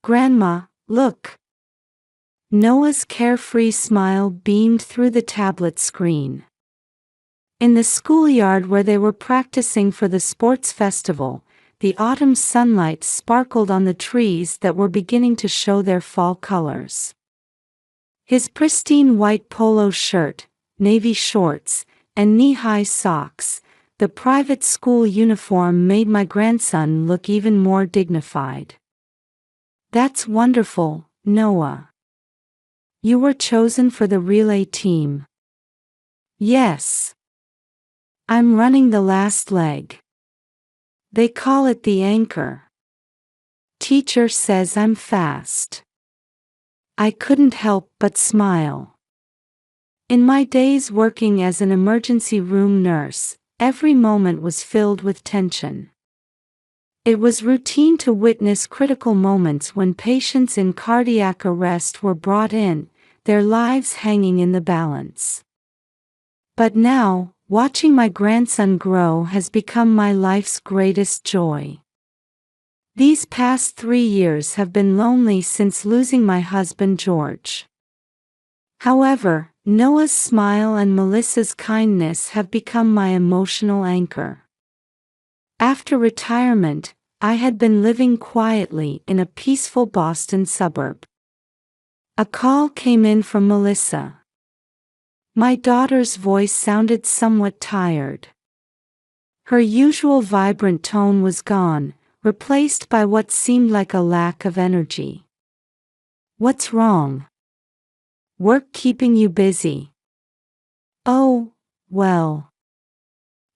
Grandma, look! Noah's carefree smile beamed through the tablet screen. In the schoolyard where they were practicing for the sports festival, the autumn sunlight sparkled on the trees that were beginning to show their fall colors. His pristine white polo shirt, navy shorts, and knee-high socks, the private school uniform made my grandson look even more dignified. That's wonderful, Noah. You were chosen for the relay team. Yes. I'm running the last leg. They call it the anchor. Teacher says I'm fast. I couldn't help but smile. In my days working as an emergency room nurse, every moment was filled with tension. It was routine to witness critical moments when patients in cardiac arrest were brought in, their lives hanging in the balance. But now, watching my grandson grow has become my life's greatest joy. These past 3 years have been lonely since losing my husband George. However, Noah's smile and Melissa's kindness have become my emotional anchor. After retirement, I had been living quietly in a peaceful Boston suburb. A call came in from Melissa. My daughter's voice sounded somewhat tired. Her usual vibrant tone was gone, replaced by what seemed like a lack of energy. What's wrong? Work keeping you busy? Oh, well.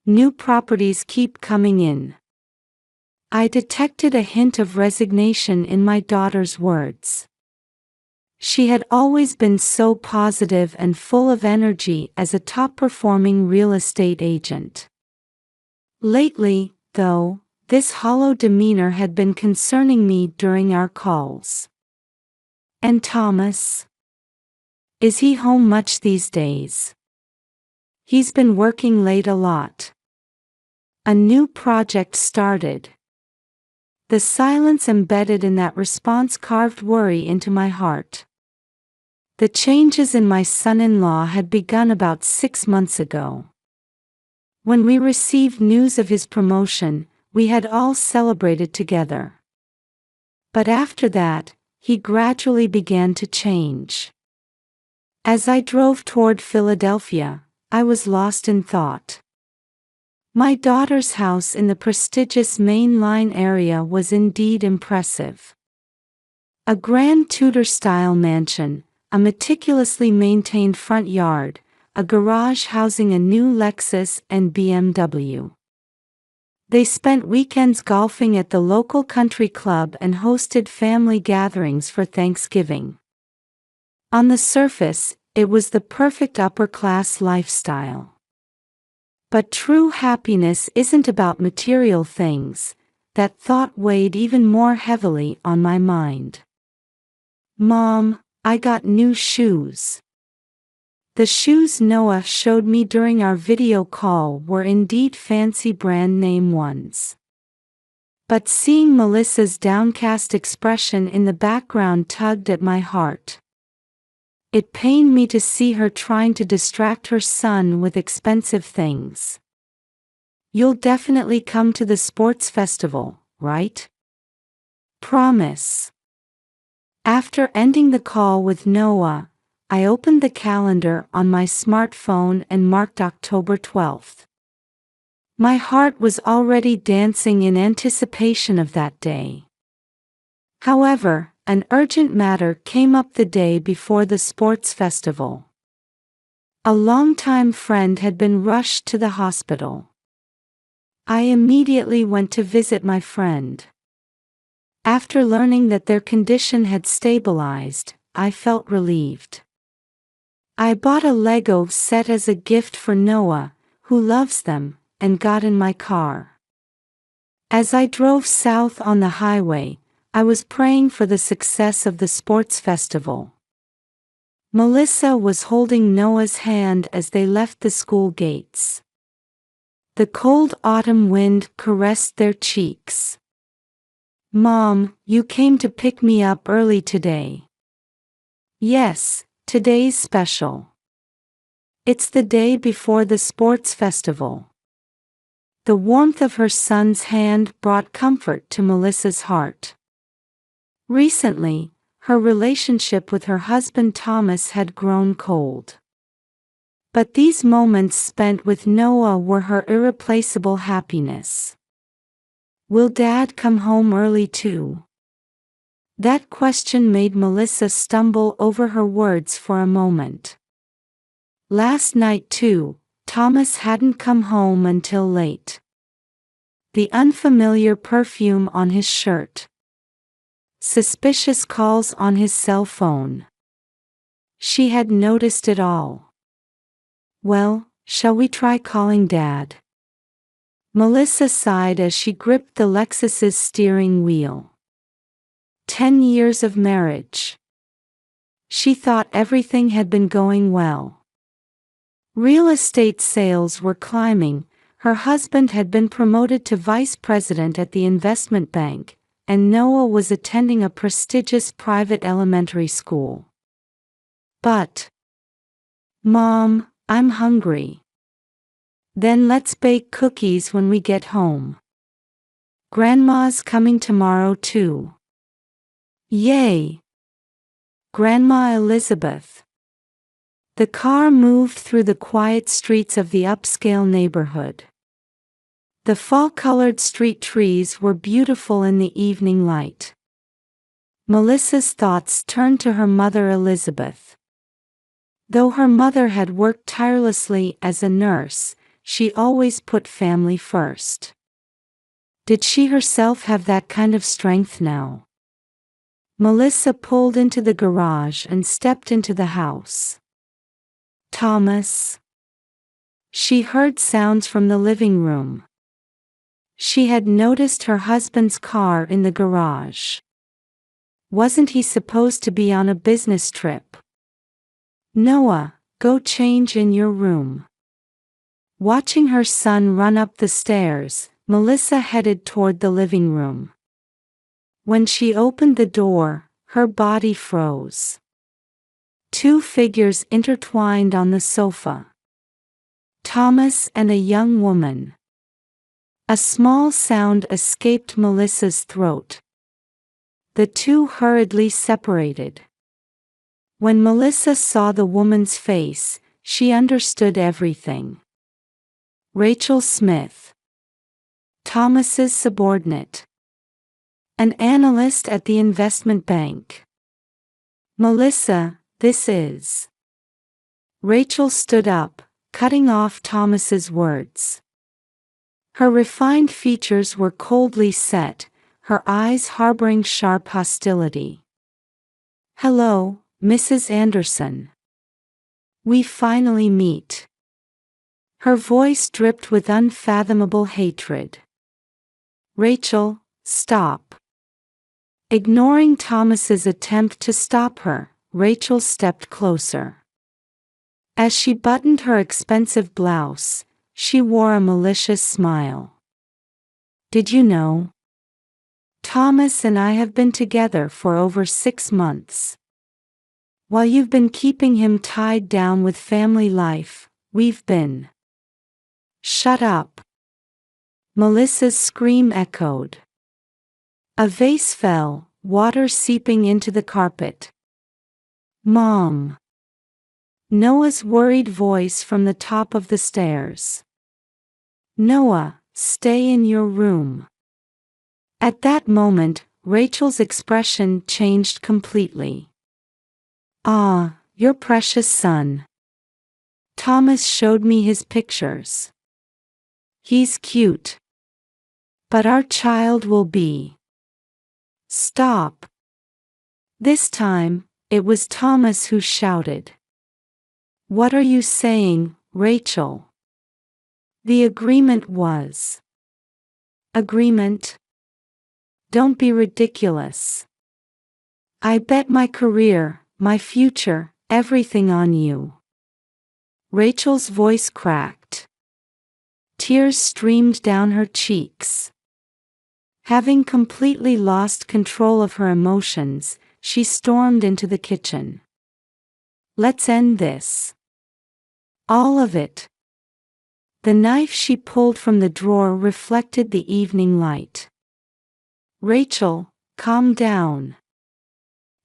New properties keep coming in. I detected a hint of resignation in my daughter's words. She had always been so positive and full of energy as a top-performing real estate agent. Lately, though, this hollow demeanor had been concerning me during our calls. And Thomas? Is he home much these days? He's been working late a lot. A new project started. The silence embedded in that response carved worry into my heart. The changes in my son-in-law had begun about 6 months ago. When we received news of his promotion, we had all celebrated together. But after that, he gradually began to change. As I drove toward Philadelphia, I was lost in thought. My daughter's house in the prestigious Main Line area was indeed impressive. A grand Tudor-style mansion, a meticulously maintained front yard, a garage housing a new Lexus and BMW. They spent weekends golfing at the local country club and hosted family gatherings for Thanksgiving. On the surface, it was the perfect upper-class lifestyle. But true happiness isn't about material things. That thought weighed even more heavily on my mind. Mom, I got new shoes. The shoes Noah showed me during our video call were indeed fancy brand name ones. But seeing Melissa's downcast expression in the background tugged at my heart. It pained me to see her trying to distract her son with expensive things. You'll definitely come to the sports festival, right? Promise. After ending the call with Noah, I opened the calendar on my smartphone and marked October 12th. My heart was already dancing in anticipation of that day. However, an urgent matter came up the day before the sports festival. A longtime friend had been rushed to the hospital. I immediately went to visit my friend. After learning that their condition had stabilized, I felt relieved. I bought a Lego set as a gift for Noah, who loves them, and got in my car. As I drove south on the highway, I was praying for the success of the sports festival. Melissa was holding Noah's hand as they left the school gates. The cold autumn wind caressed their cheeks. Mom, you came to pick me up early today. Yes, today's special. It's the day before the sports festival. The warmth of her son's hand brought comfort to Melissa's heart. Recently, her relationship with her husband Thomas had grown cold. But these moments spent with Noah were her irreplaceable happiness. Will Dad come home early too? That question made Melissa stumble over her words for a moment. Last night too, Thomas hadn't come home until late. The unfamiliar perfume on his shirt. Suspicious calls on his cell phone. She had noticed it all. Well, shall we try calling Dad? Melissa sighed as she gripped the Lexus's steering wheel. 10 years of marriage. She thought everything had been going well. Real estate sales were climbing, her husband had been promoted to vice president at the investment bank, and Noah was attending a prestigious private elementary school. But, Mom, I'm hungry. Then let's bake cookies when we get home. Grandma's coming tomorrow too. Yay! Grandma Elizabeth. The car moved through the quiet streets of the upscale neighborhood. The fall-colored street trees were beautiful in the evening light. Melissa's thoughts turned to her mother Elizabeth. Though her mother had worked tirelessly as a nurse, she always put family first. Did she herself have that kind of strength now? Melissa pulled into the garage and stepped into the house. Thomas. She heard sounds from the living room. She had noticed her husband's car in the garage. Wasn't he supposed to be on a business trip? Noah, go change in your room. Watching her son run up the stairs, Melissa headed toward the living room. When she opened the door, her body froze. Two figures intertwined on the sofa. Thomas and a young woman. A small sound escaped Melissa's throat. The two hurriedly separated. When Melissa saw the woman's face, she understood everything. Rachel Smith. Thomas's subordinate. An analyst at the investment bank. Melissa, this is. Rachel stood up, cutting off Thomas's words. Her refined features were coldly set, her eyes harboring sharp hostility. Hello, Mrs. Anderson. We finally meet. Her voice dripped with unfathomable hatred. Rachel, stop. Ignoring Thomas's attempt to stop her, Rachel stepped closer. As she buttoned her expensive blouse, she wore a malicious smile. Did you know? Thomas and I have been together for over 6 months. While you've been keeping him tied down with family life, we've been. Shut up. Melissa's scream echoed. A vase fell, water seeping into the carpet. Mom. Noah's worried voice from the top of the stairs. Noah, stay in your room. At that moment, Rachel's expression changed completely. Ah, your precious son. Thomas showed me his pictures. He's cute. But our child will be. Stop. This time, it was Thomas who shouted. What are you saying, Rachel? The agreement was. Agreement? Don't be ridiculous. I bet my career, my future, everything on you. Rachel's voice cracked. Tears streamed down her cheeks. Having completely lost control of her emotions, she stormed into the kitchen. "Let's end this. All of it." The knife she pulled from the drawer reflected the evening light. "Rachel, calm down."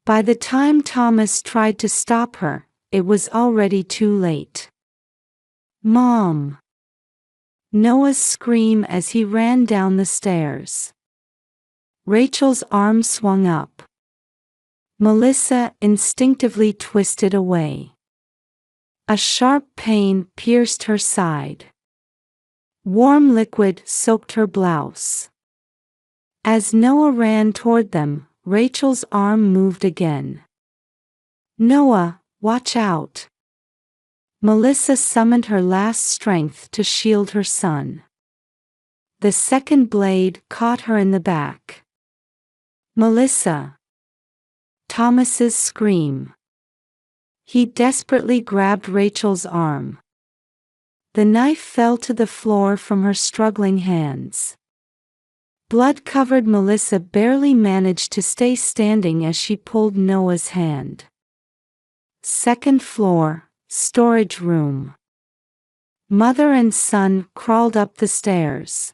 By the time Thomas tried to stop her, it was already too late. "Mom!" Noah's scream as he ran down the stairs. Rachel's arm swung up. Melissa instinctively twisted away. A sharp pain pierced her side. Warm liquid soaked her blouse. As Noah ran toward them, Rachel's arm moved again. "Noah, watch out." Melissa summoned her last strength to shield her son. The second blade caught her in the back. "Melissa!" Thomas's scream. He desperately grabbed Rachel's arm. The knife fell to the floor from her struggling hands. Blood-covered Melissa barely managed to stay standing as she pulled Noah's hand. Second floor, storage room. Mother and son crawled up the stairs.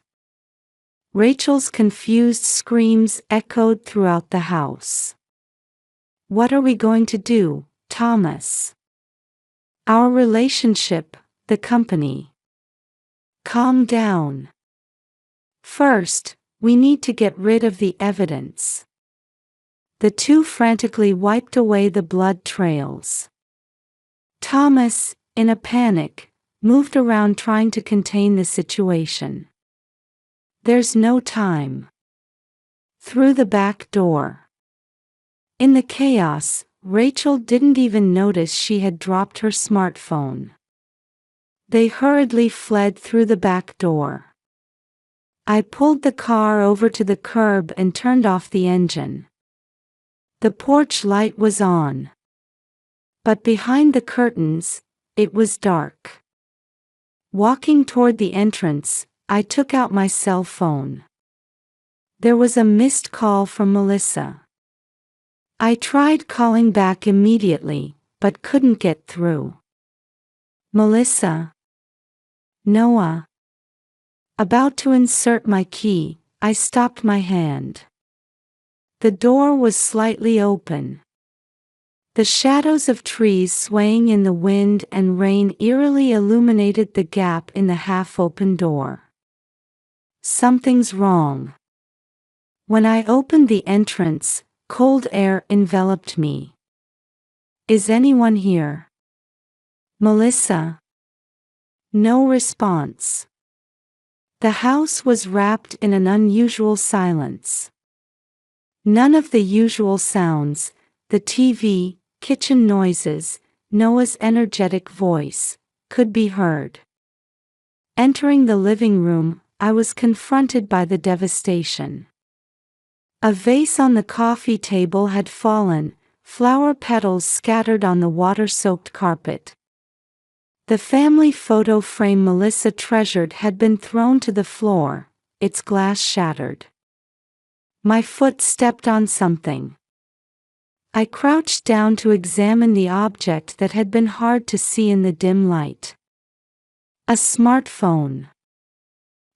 Rachel's confused screams echoed throughout the house. "What are we going to do, Thomas? Our relationship, the company." "Calm down. First, we need to get rid of the evidence." The two frantically wiped away the blood trails. Thomas, in a panic, moved around trying to contain the situation. "There's no time." Through the back door. In the chaos, Rachel didn't even notice she had dropped her smartphone. They hurriedly fled through the back door. I pulled the car over to the curb and turned off the engine. The porch light was on. But behind the curtains, it was dark. Walking toward the entrance, I took out my cell phone. There was a missed call from Melissa. I tried calling back immediately, but couldn't get through. "Melissa?" "Noah?" About to insert my key, I stopped my hand. The door was slightly open. The shadows of trees swaying in the wind and rain eerily illuminated the gap in the half-open door. "Something's wrong." When I opened the entrance, cold air enveloped me. "Is anyone here?" "Melissa?" No response. The house was wrapped in an unusual silence. None of the usual sounds, the TV, kitchen noises, Noah's energetic voice, could be heard. Entering the living room, I was confronted by the devastation. A vase on the coffee table had fallen, flower petals scattered on the water-soaked carpet. The family photo frame Melissa treasured had been thrown to the floor, its glass shattered. My foot stepped on something. I crouched down to examine the object that had been hard to see in the dim light. A smartphone.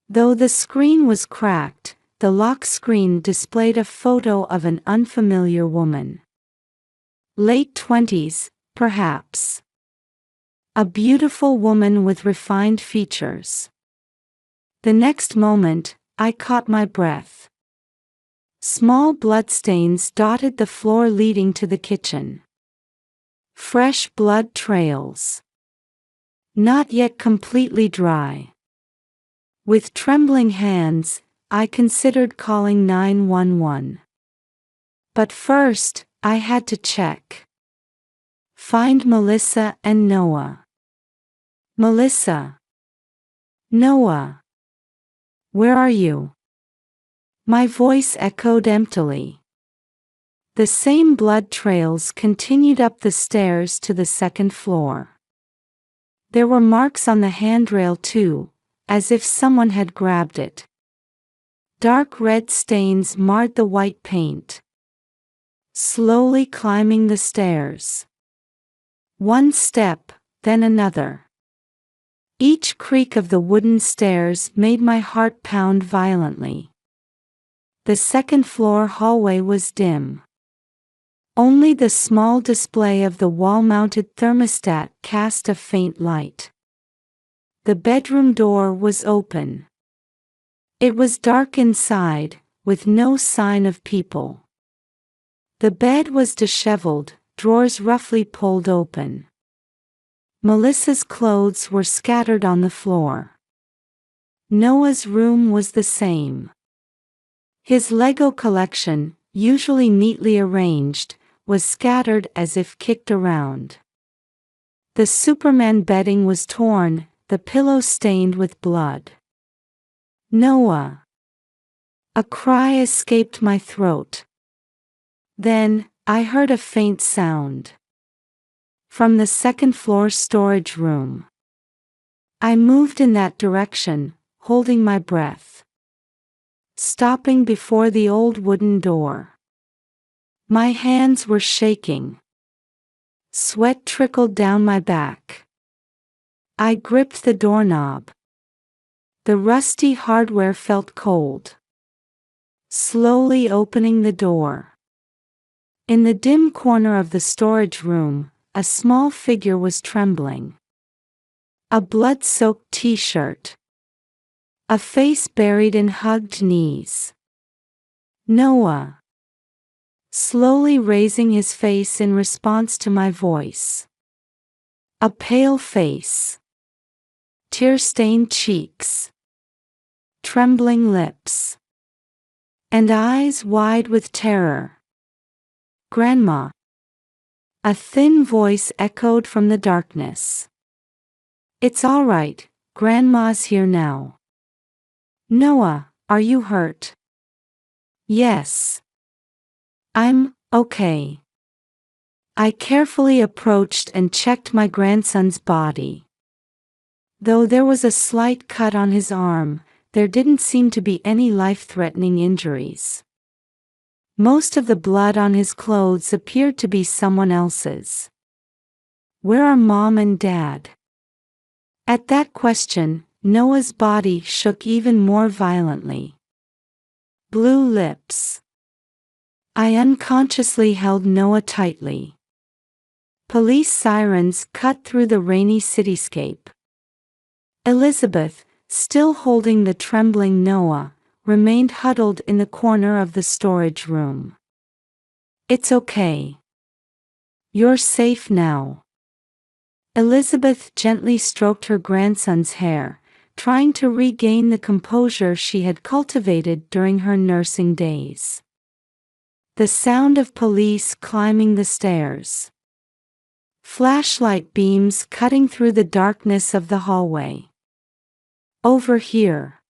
Though the screen was cracked, the lock screen displayed a photo of an unfamiliar woman. Late 20s, perhaps. A beautiful woman with refined features. The next moment, I caught my breath. Small bloodstains dotted the floor leading to the kitchen. Fresh blood trails. Not yet completely dry. With trembling hands, I considered calling 911. But first, I had to check. Find Melissa and Noah. Melissa. Noah. Where are you? My voice echoed emptily. The same blood trails continued up the stairs to the second floor. There were marks on the handrail too, as if someone had grabbed it. Dark red stains marred the white paint. Slowly climbing the stairs. One step, then another. Each creak of the wooden stairs made my heart pound violently. The second-floor hallway was dim. Only the small display of the wall-mounted thermostat cast a faint light. The bedroom door was open. It was dark inside, with no sign of people. The bed was disheveled, drawers roughly pulled open. Melissa's clothes were scattered on the floor. Noah's room was the same. His Lego collection, usually neatly arranged, was scattered as if kicked around. The Superman bedding was torn, the pillow stained with blood. Noah! A cry escaped my throat. Then, I heard a faint sound. From the second-floor storage room. I moved in that direction, holding my breath. Stopping before the old wooden door. My hands were shaking. Sweat trickled down my back. I gripped the doorknob. The rusty hardware felt cold. Slowly opening the door. In the dim corner of the storage room, a small figure was trembling. A blood-soaked t-shirt. A face buried in hugged knees. Noah. Slowly raising his face in response to my voice. A pale face. Tear-stained cheeks. Trembling lips. And eyes wide with terror. Grandma. A thin voice echoed from the darkness. It's all right, Grandma's here now. Noah, are you hurt? Yes. I'm okay. I carefully approached and checked my grandson's body. Though there was a slight cut on his arm, there didn't seem to be any life-threatening injuries. Most of the blood on his clothes appeared to be someone else's. Where are Mom and Dad? At that question, Noah's body shook even more violently. Blue lips. I unconsciously held Noah tightly. Police sirens cut through the rainy cityscape. Elizabeth, still holding the trembling Noah, remained huddled in the corner of the storage room. It's okay. You're safe now. Elizabeth gently stroked her grandson's hair, trying to regain the composure she had cultivated during her nursing days. The sound of police climbing the stairs. Flashlight beams cutting through the darkness of the hallway. Over here.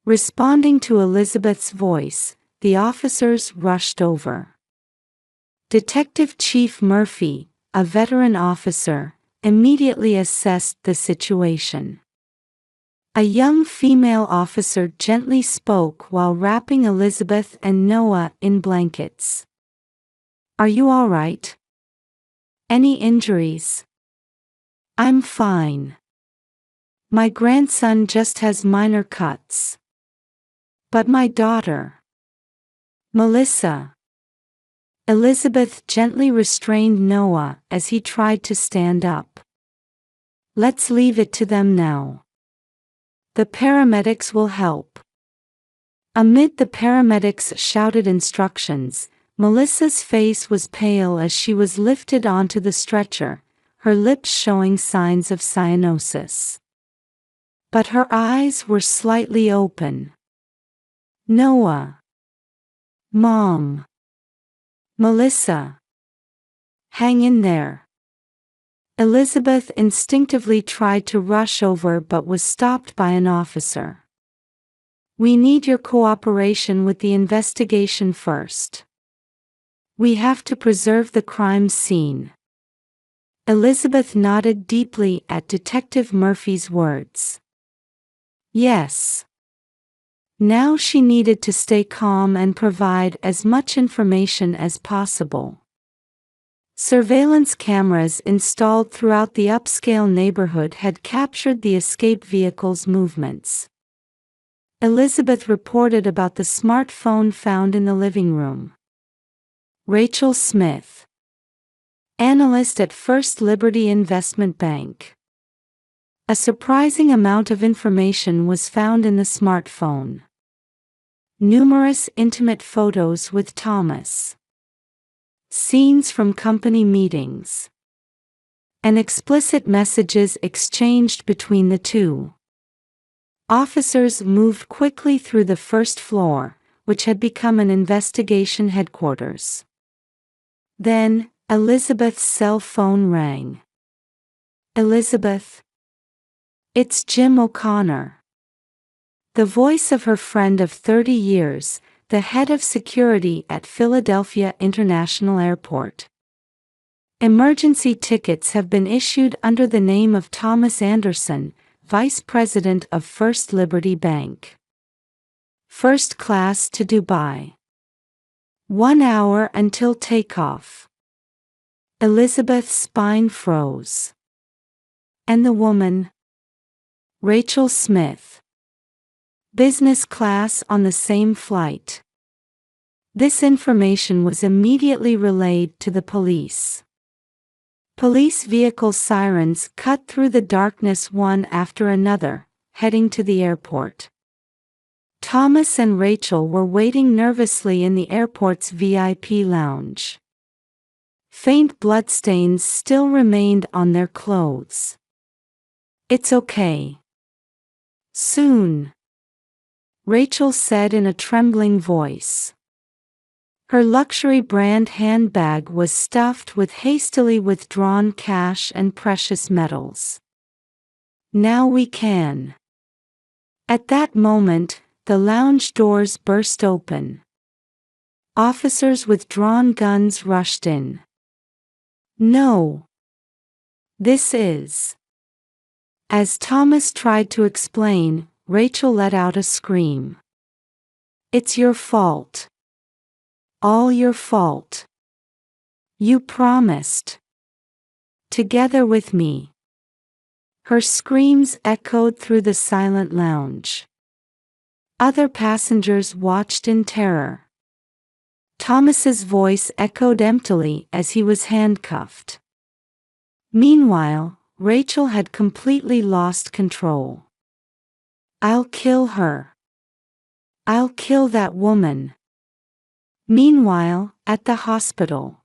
Responding to Elizabeth's voice, the officers rushed over. Detective Chief Murphy, a veteran officer, immediately assessed the situation. A young female officer gently spoke while wrapping Elizabeth and Noah in blankets. Are you all right? Any injuries? I'm fine. My grandson just has minor cuts. But my daughter. Melissa. Elizabeth gently restrained Noah as he tried to stand up. Let's leave it to them now. The paramedics will help. Amid the paramedics' shouted instructions, Melissa's face was pale as she was lifted onto the stretcher, her lips showing signs of cyanosis. But her eyes were slightly open. Noah. Mom. Melissa. Hang in there. Elizabeth instinctively tried to rush over but was stopped by an officer. We need your cooperation with the investigation first. We have to preserve the crime scene. Elizabeth nodded deeply at Detective Murphy's words. Yes. Now she needed to stay calm and provide as much information as possible. Surveillance cameras installed throughout the upscale neighborhood had captured the escape vehicle's movements. Elizabeth reported about the smartphone found in the living room. Rachel Smith, analyst at First Liberty Investment Bank. A surprising amount of information was found in the smartphone. Numerous intimate photos with Thomas. Scenes from company meetings. And explicit messages exchanged between the two. Officers moved quickly through the first floor, which had become an investigation headquarters. Then, Elizabeth's cell phone rang. "Elizabeth? It's Jim O'Connor." The voice of her friend of 30 years, the head of security at Philadelphia International Airport. "Emergency tickets have been issued under the name of Thomas Anderson, Vice President of First Liberty Bank. First class to Dubai. 1 hour until takeoff." Elizabeth's spine froze. And the woman? Rachel Smith. Business class on the same flight. This information was immediately relayed to the police. Police vehicle sirens cut through the darkness one after another, heading to the airport. Thomas and Rachel were waiting nervously in the airport's VIP lounge. Faint bloodstains still remained on their clothes. "It's okay. Soon," Rachel said in a trembling voice. Her luxury brand handbag was stuffed with hastily withdrawn cash and precious metals. "Now we can." At that moment, the lounge doors burst open. Officers with drawn guns rushed in. "No. This is..." As Thomas tried to explain, Rachel let out a scream. "It's your fault. All your fault. You promised. Together with me." Her screams echoed through the silent lounge. Other passengers watched in terror. Thomas's voice echoed emptily as he was handcuffed. Meanwhile, Rachel had completely lost control. "I'll kill her. I'll kill that woman." Meanwhile, at the hospital,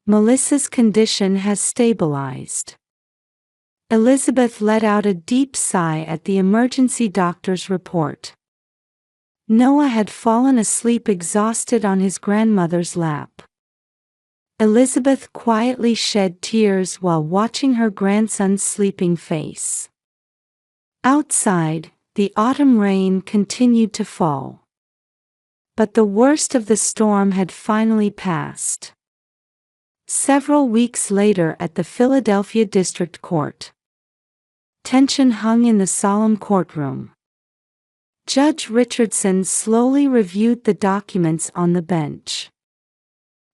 Melissa's condition has stabilized. Elizabeth let out a deep sigh at the emergency doctor's report. Noah had fallen asleep exhausted on his grandmother's lap. Elizabeth quietly shed tears while watching her grandson's sleeping face. Outside, the autumn rain continued to fall. But the worst of the storm had finally passed. Several weeks later at the Philadelphia District Court, tension hung in the solemn courtroom. Judge Richardson slowly reviewed the documents on the bench.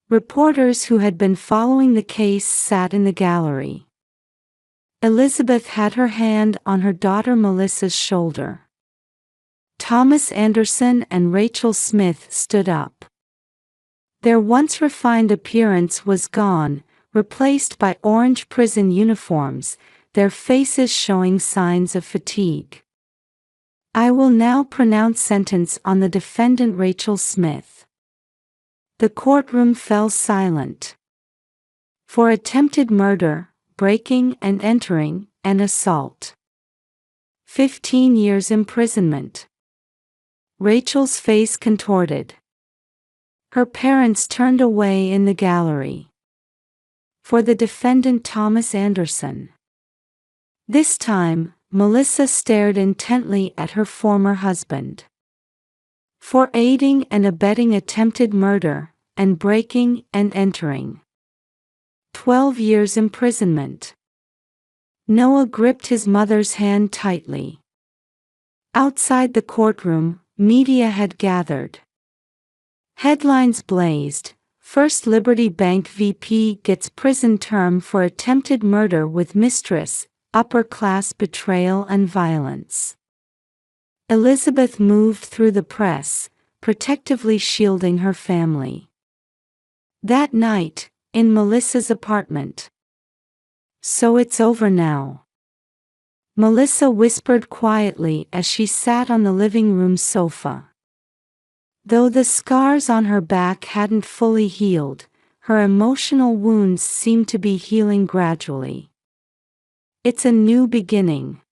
Reporters who had been following the case sat in the gallery. Elizabeth had her hand on her daughter Melissa's shoulder. Thomas Anderson and Rachel Smith stood up. Their once refined appearance was gone, replaced by orange prison uniforms, their faces showing signs of fatigue. "I will now pronounce sentence on the defendant Rachel Smith." The courtroom fell silent. For attempted murder, breaking and entering, and assault. 15 years imprisonment. Rachel's face contorted. Her parents turned away in the gallery. For the defendant Thomas Anderson. This time, Melissa stared intently at her former husband. For aiding and abetting attempted murder, and breaking and entering. 12 years imprisonment. Noah gripped his mother's hand tightly. Outside the courtroom, media had gathered. Headlines blazed: First Liberty Bank VP gets prison term for attempted murder with mistress, upper-class betrayal and violence. Elizabeth moved through the press, protectively shielding her family. That night, in Melissa's apartment. "So it's over now," Melissa whispered quietly as she sat on the living room sofa. Though the scars on her back hadn't fully healed, her emotional wounds seemed to be healing gradually. "It's a new beginning,"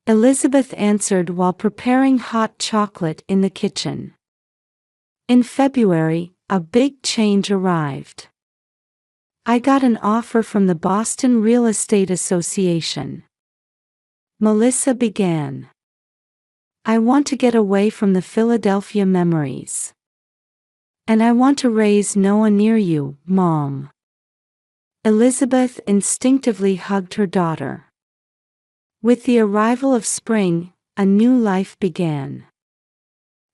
Elizabeth answered while preparing hot chocolate in the kitchen. In February, a big change arrived. "I got an offer from the Boston Real Estate Association," Melissa began. "I want to get away from the Philadelphia memories. And I want to raise Noah near you, Mom." Elizabeth instinctively hugged her daughter. With the arrival of spring, a new life began.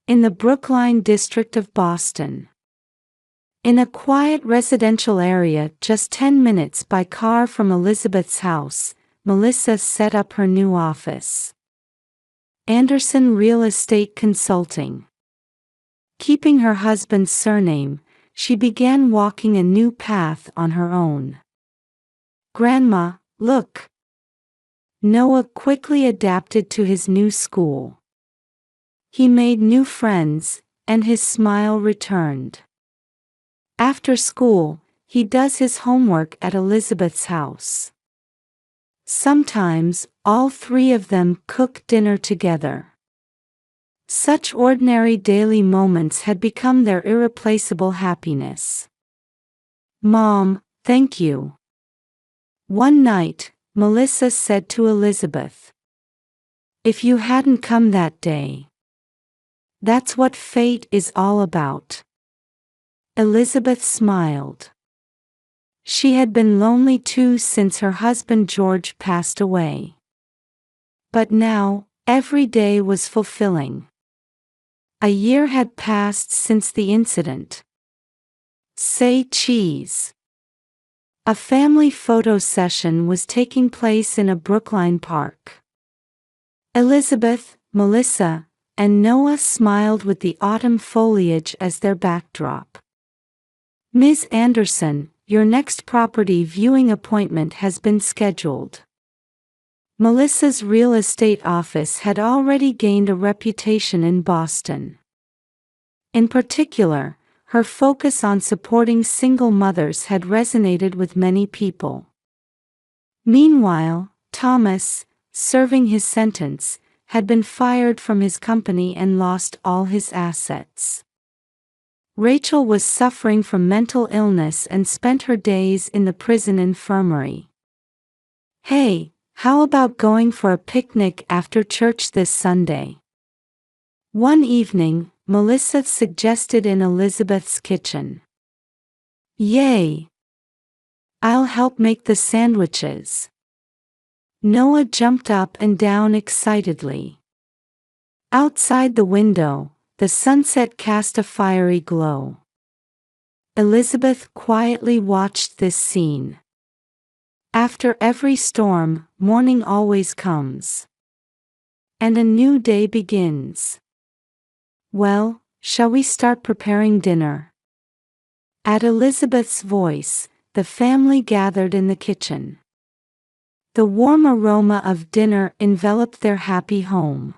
In the Brookline district of Boston. In a quiet residential area just 10 minutes by car from Elizabeth's house, Melissa set up her new office. Anderson Real Estate Consulting. Keeping her husband's surname, she began walking a new path on her own. "Grandma, look." Noah quickly adapted to his new school. He made new friends, and his smile returned. After school, he does his homework at Elizabeth's house. Sometimes, all three of them cook dinner together. Such ordinary daily moments had become their irreplaceable happiness. "Mom, thank you." One night, Melissa said to Elizabeth, "If you hadn't come that day." That's what fate is all about. Elizabeth smiled. She had been lonely too since her husband George passed away. But now, every day was fulfilling. A year had passed since the incident. Say cheese. A family photo session was taking place in a Brookline park. Elizabeth, Melissa, and Noah smiled with the autumn foliage as their backdrop. "Ms. Anderson, your next property viewing appointment has been scheduled." Melissa's real estate office had already gained a reputation in Boston. In particular, her focus on supporting single mothers had resonated with many people. Meanwhile, Thomas, serving his sentence, had been fired from his company and lost all his assets. Rachel was suffering from mental illness and spent her days in the prison infirmary. "Hey, how about going for a picnic after church this Sunday?" One evening, Melissa suggested in Elizabeth's kitchen. "Yay! I'll help make the sandwiches." Noah jumped up and down excitedly. Outside the window, the sunset cast a fiery glow. Elizabeth quietly watched this scene. After every storm, morning always comes. And a new day begins. "Well, shall we start preparing dinner?" At Elizabeth's voice, the family gathered in the kitchen. The warm aroma of dinner enveloped their happy home.